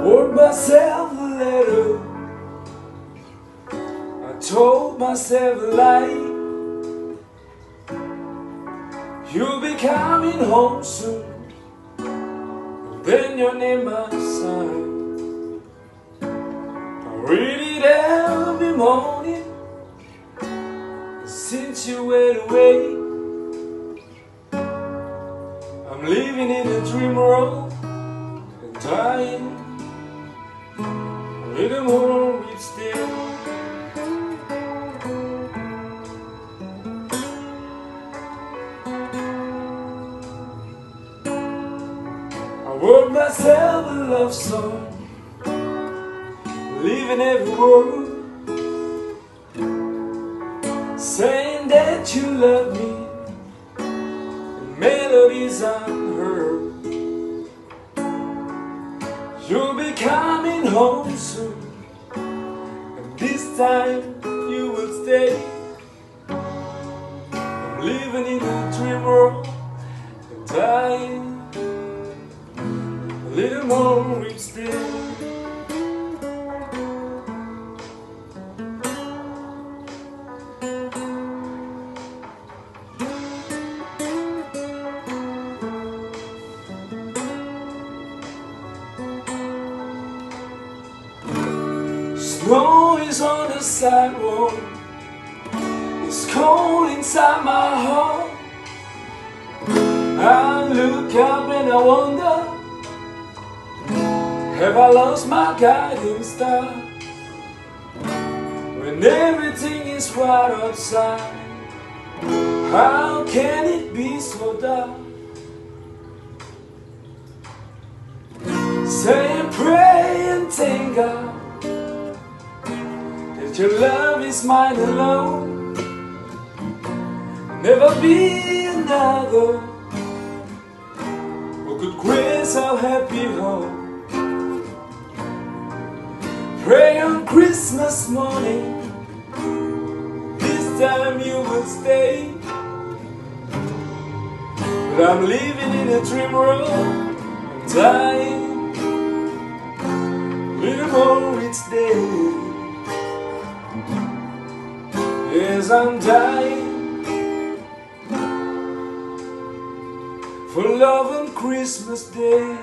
Wrote myself a letter, I told myself a lie. You'll be coming home soon, then your name I sign. I read it every morning since you went away. I'm living in a dream world and dying a little more each day. I wrote myself a love song, leaving every word, saying that you love me, and melodies unheard. You'll be coming home soon, and this time you will stay. I'm living in a dream world and dying a little more each day. Snow is on the sidewalk, it's cold inside my heart. I look up and I wonder, have I lost my guiding star? When everything is white outside, how can it be so dark? Say and pray and thank God that your love is mine alone. Never be another who could grace our happy home. Pray on Christmas morning, this time you will stay. But I'm living in a dream world, I'm dying a little more each day. Yes, I'm dying for love on Christmas Day.